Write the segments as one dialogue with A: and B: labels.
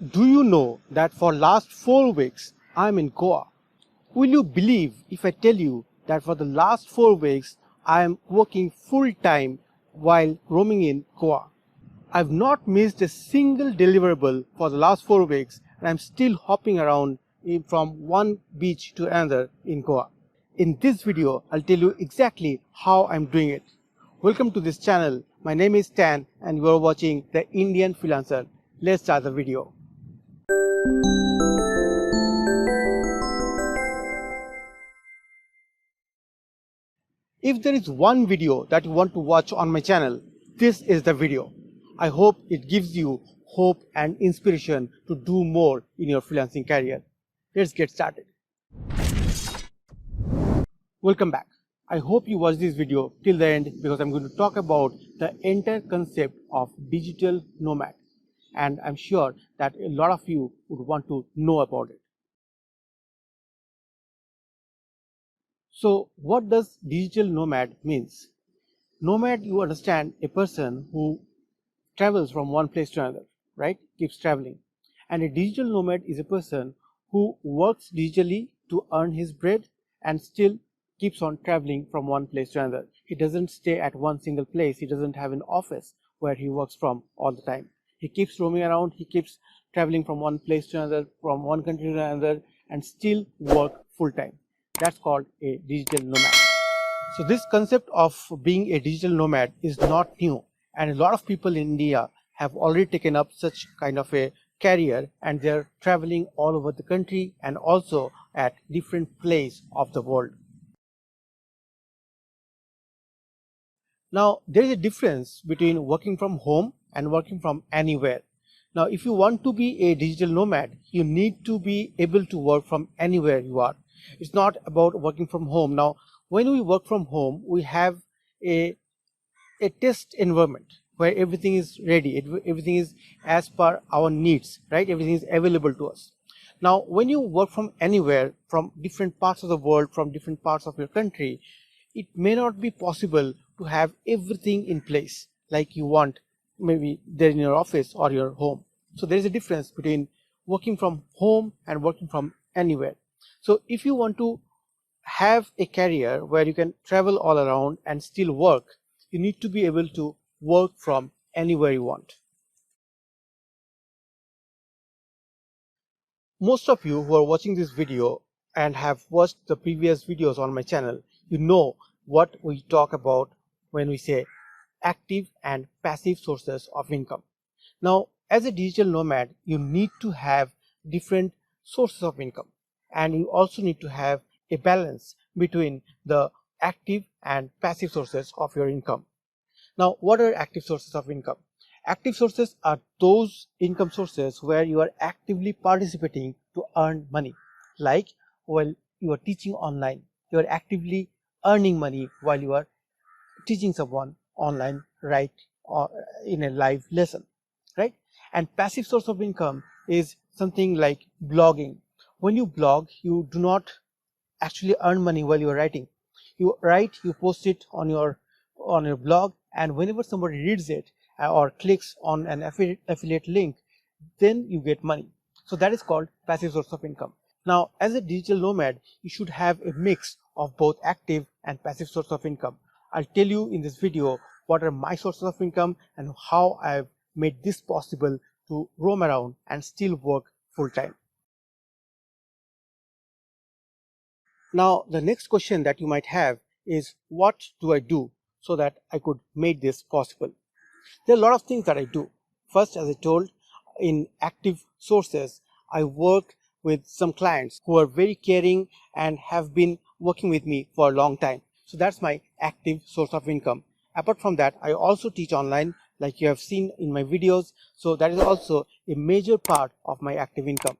A: Do you know that for last 4 weeks I'm in Goa? Will you believe if I tell you that for the last 4 weeks I am working full time while roaming in Goa? I've not missed a single deliverable for the last 4 weeks and I'm still hopping around from one beach to another in Goa. In this video, I'll tell you exactly how I'm doing it. Welcome to this channel. My name is Stan and you are watching The Indian Freelancer. Let's start the video. If there is one video that you want to watch on my channel, this is the video. I hope it gives you hope and inspiration to do more in your freelancing career. Let's get started. Welcome back. I hope you watch this video till the end because I'm going to talk about the entire concept of digital nomad. And I'm sure that a lot of you would want to know about it. So what does digital nomad means? Nomad, you understand, a person who travels from one place to another, right? Keeps traveling. And a digital nomad is a person who works digitally to earn his bread and still keeps on traveling from one place to another. He doesn't stay at one single place. He doesn't have an office where he works from all the time. He keeps roaming around. He keeps traveling from one place to another, from one country to another, and still work full time. That's called a digital nomad. So this concept of being a digital nomad is not new, and a lot of people in India have already taken up such kind of a career, and they're traveling all over the country and also at different places of the world. Now there is a difference between working from home and working from anywhere. Now if you want to be a digital nomad, you need to be able to work from anywhere you are. It's not about working from home. Now when we work from home, we have a test environment where everything is ready, everything is as per our needs, right? Everything is available to us. Now when you work from anywhere, from different parts of the world, from different parts of your country, it may not be possible to have everything in place like you want, maybe there in your office or your home. So there is a difference between working from home and working from anywhere. So if you want to have a career where you can travel all around and still work, you need to be able to work from anywhere you want. Most of you who are watching this video and have watched the previous videos on my channel, you know what we talk about when we say active and passive sources of income. Now, as a digital nomad, you need to have different sources of income, and you also need to have a balance between the active and passive sources of your income. Now, what are active sources of income? Active sources are those income sources where you are actively participating to earn money. Like while you are teaching online, you are actively earning money while you are teaching someone online, right, or in a live lesson, right? And passive source of income is something like blogging. When you blog, you do not actually earn money while you are writing. You write, you post it on your blog, and whenever somebody reads it or clicks on an affiliate link, then you get money. So that is called passive source of income. Now as a digital nomad, you should have a mix of both active and passive source of income. I'll tell you in this video what are my sources of income and how I've made this possible to roam around and still work full time. Now the next question that you might have is, what do I do so that I could make this possible? There are a lot of things that I do. First, as I told, in active sources, I work with some clients who are very caring and have been working with me for a long time. So that's my active source of income. Apart from that, I also teach online, like you have seen in my videos. So that is also a major part of my active income.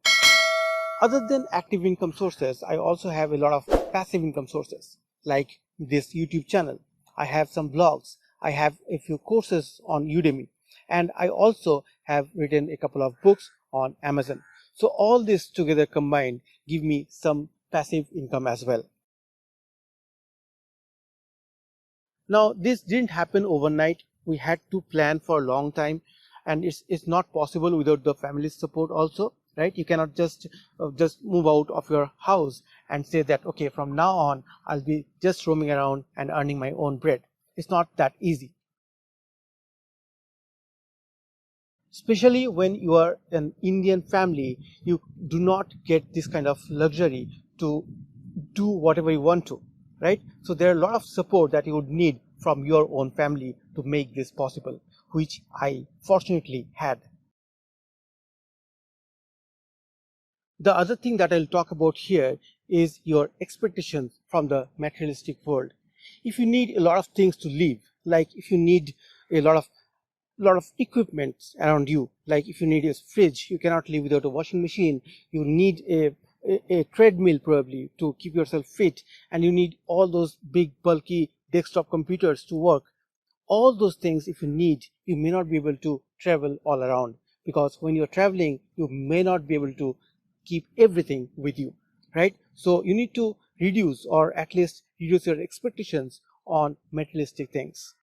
A: Other than active income sources, I also have a lot of passive income sources, like this YouTube channel. I have some blogs. I have a few courses on Udemy, and I also have written a couple of books on Amazon. So all this together combined give me some passive income as well. Now this didn't happen overnight. We had to plan for a long time, and it's not possible without the family's support also, right? You cannot just move out of your house and say that, okay, from now on I'll be just roaming around and earning my own bread. It's not that easy, especially when you are an Indian family. You do not get this kind of luxury to do whatever you want to, right? So there are a lot of support that you would need from your own family to make this possible, which I fortunately had. The other thing that I'll talk about here is your expectations from the materialistic world. If you need a lot of things to live, like if you need a lot of equipment around you, like if you need a fridge, you cannot live without a washing machine. You need a treadmill probably to keep yourself fit, and you need all those big bulky desktop computers to work. All those things, if you need, you may not be able to travel all around, because when you're traveling you may not be able to keep everything with you, right? So you need to reduce, or at least reduce your expectations on materialistic things.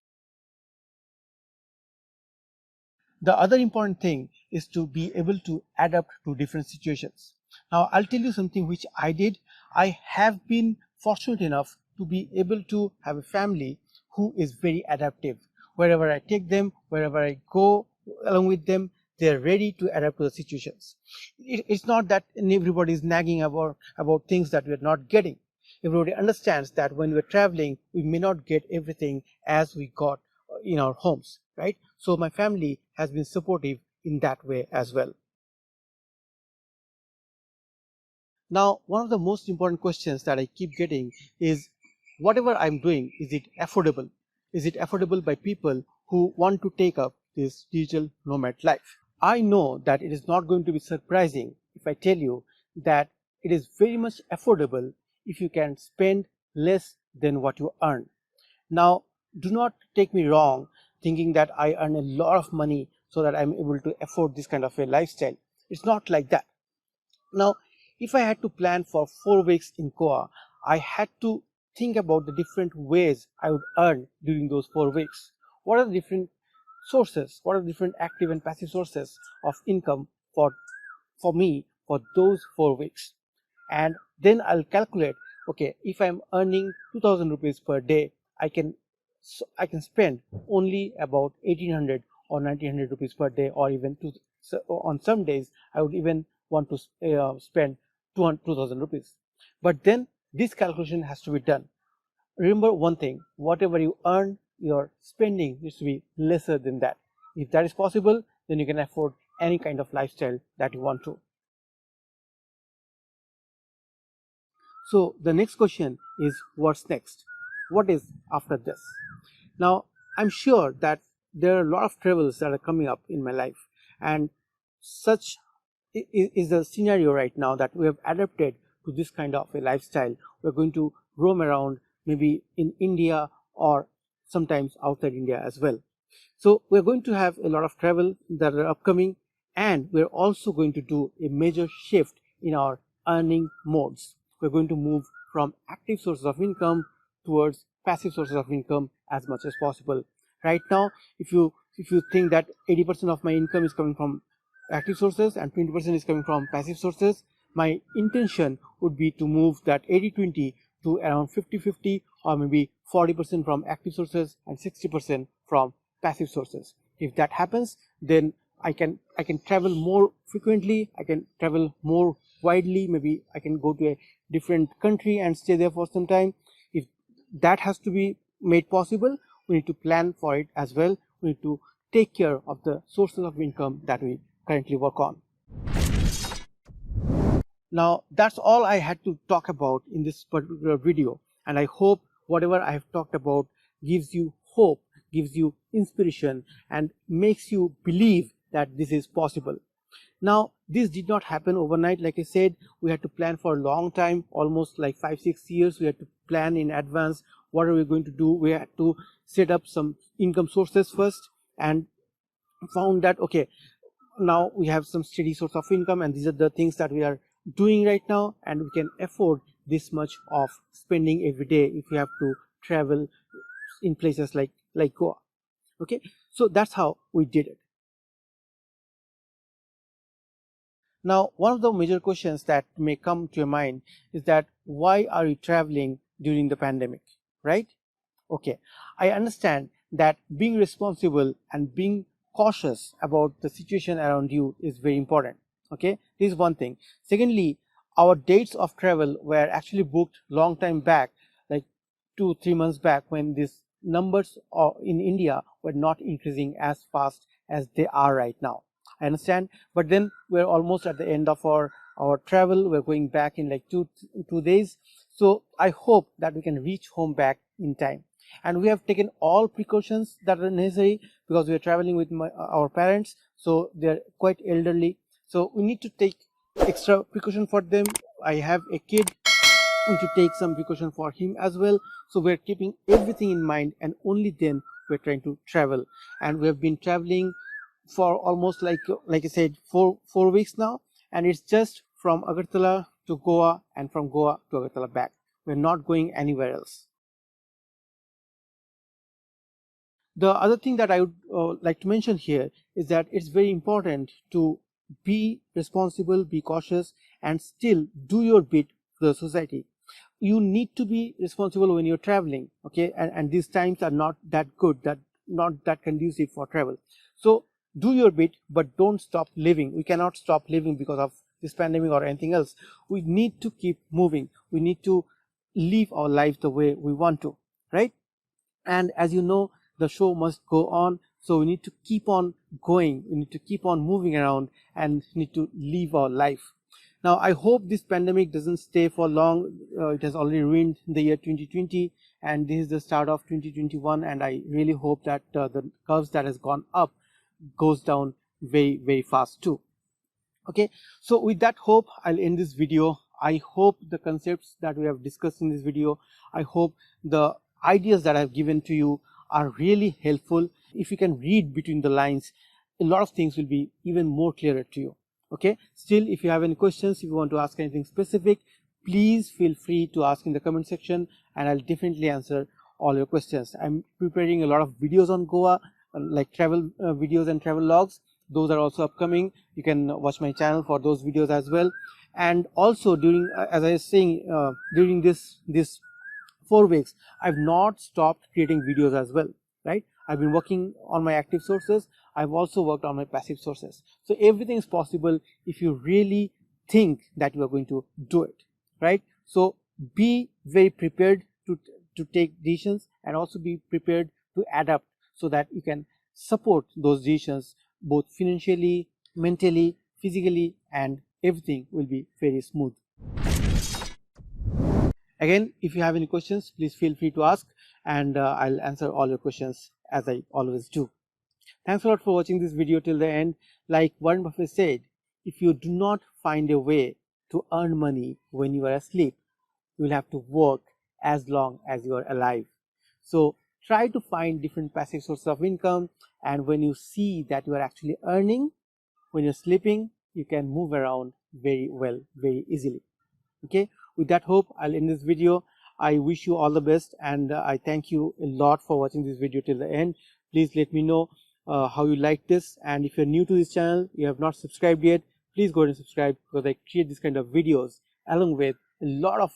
A: The other important thing is to be able to adapt to different situations. Now I'll tell you something which I did. I have been fortunate enough to be able to have a family who is very adaptive. Wherever I take them, wherever I go along with them, they're ready to adapt to the situations. It's not that everybody is nagging about things that we're not getting. Everybody understands that when we're traveling, we may not get everything as we got in our homes, right? So my family has been supportive in that way as well. Now, one of the most important questions that I keep getting is, whatever I'm doing, is it affordable? Is it affordable by people who want to take up this digital nomad life? I know that it is not going to be surprising if I tell you that it is very much affordable if you can spend less than what you earn. Now, do not take me wrong thinking that I earn a lot of money so that I'm able to afford this kind of a lifestyle. It's not like that. Now, if I had to plan for 4 weeks in Goa, I had to think about the different ways I would earn during those 4 weeks. What are the different sources? What are the different active and passive sources of income for me for those 4 weeks? And then I'll calculate, okay, if I'm earning 2000 rupees per day, I can spend only about 1800 or 1900 rupees per day, or even so on some days I would even want to spend 2000 rupees. But then this calculation has to be done. Remember one thing: whatever you earn, your spending needs to be lesser than that. If that is possible, then you can afford any kind of lifestyle that you want to. So the next question is, what's next? What is after this? Now, I'm sure that there are a lot of travels that are coming up in my life, and such is the scenario right now that we have adapted to this kind of a lifestyle. We're going to roam around, maybe in India or sometimes outside India as well. So we're going to have a lot of travel that are upcoming, and we're also going to do a major shift in our earning modes. We're going to move from active sources of income towards passive sources of income as much as possible. Right now, if you think that 80% of my income is coming from active sources and 20% is coming from passive sources, my intention would be to move that 80-20 to around 50-50, or maybe 40% from active sources and 60% from passive sources. If that happens, then I can travel more frequently, I can travel more widely, maybe I can go to a different country and stay there for some time. If that has to be made possible, we need to plan for it as well. We need to take care of the sources of income that we currently work on. Now, that's all I had to talk about in this particular video, and I hope whatever I have talked about gives you hope, gives you inspiration, and makes you believe that this is possible. Now, this did not happen overnight. Like I said, we had to plan for a long time, almost like 5-6 years. We had to plan in advance what are we going to do. We had to set up some income sources first, and found that, okay, now we have some steady source of income, and these are the things that we are doing right now, and we can afford this much of spending every day if we have to travel in places like Goa. Okay, so that's how we did it. Now, one of the major questions that may come to your mind is that why are you traveling during the pandemic, right? Okay, I understand that being responsible and being cautious about the situation around you is very important. Okay, this is one thing. Secondly, our dates of travel were actually booked long time back, like 2-3 months back, when these numbers in India were not increasing as fast as they are right now. I understand, but then we're almost at the end of our travel. We're going back in like two days, so I hope that we can reach home back in time. And we have taken all precautions that are necessary because we are traveling with our parents, so they're quite elderly, so we need to take extra precaution for them. I have a kid, we need to take some precaution for him as well, so we're keeping everything in mind, and only then we're trying to travel. And we have been traveling for almost like I said, four weeks now, and it's just from Agartala to Goa and from Goa to Agartala back. We're not going anywhere else. The other thing that I would like to mention here is that it's very important to be responsible, be cautious, and still do your bit for the society. You need to be responsible when you're traveling, okay? And these times are not that good, that not that conducive for travel. So do your bit, but don't stop living. We cannot stop living because of this pandemic or anything else. We need to keep moving. We need to live our lives the way we want to, right? And as you know, the show must go on, so we need to keep on going, we need to keep on moving around, and need to live our life. Now, I hope this pandemic doesn't stay for long. It has already ruined the year 2020, and this is the start of 2021, and I really hope that the curves that has gone up goes down very fast too. Okay, so with that hope, I'll end this video. I hope the concepts that we have discussed in this video, I hope the ideas that I've given to you are really helpful. If you can read between the lines, a lot of things will be even more clearer to you. Okay, still, if you have any questions, if you want to ask anything specific, please feel free to ask in the comment section, and I'll definitely answer all your questions. I'm preparing a lot of videos on Goa, like travel videos and travel logs. Those are also upcoming. You can watch my channel for those videos as well. And also during, as I was saying, during this 4 weeks, I've not stopped creating videos as well, right? I've been working on my active sources. I've also worked on my passive sources. So everything is possible if you really think that you are going to do it, right? So be very prepared to take decisions, and also be prepared to adapt, so that you can support those decisions both financially, mentally, physically, and everything will be very smooth. Again, if you have any questions, please feel free to ask, and I'll answer all your questions as I always do. Thanks a lot for watching this video till the end. Like Warren Buffett said, if you do not find a way to earn money when you are asleep, you will have to work as long as you are alive. So try to find different passive sources of income, and when you see that you are actually earning when you're sleeping, you can move around very well, very easily. Okay, with that hope, I'll end this video. I wish you all the best, and I thank you a lot for watching this video till the end. Please let me know how you like this, and if you're new to this channel, you have not subscribed yet, please go ahead and subscribe, because I create this kind of videos along with a lot of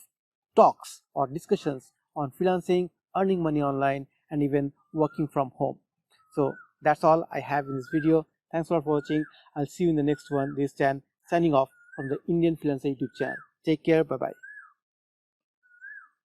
A: talks or discussions on freelancing, earning money online, and even working from home. So that's all I have in this video. Thanks a lot for watching. I'll see you in the next one. This is Chan signing off from the Indian Freelancer YouTube channel. Take care. Bye bye.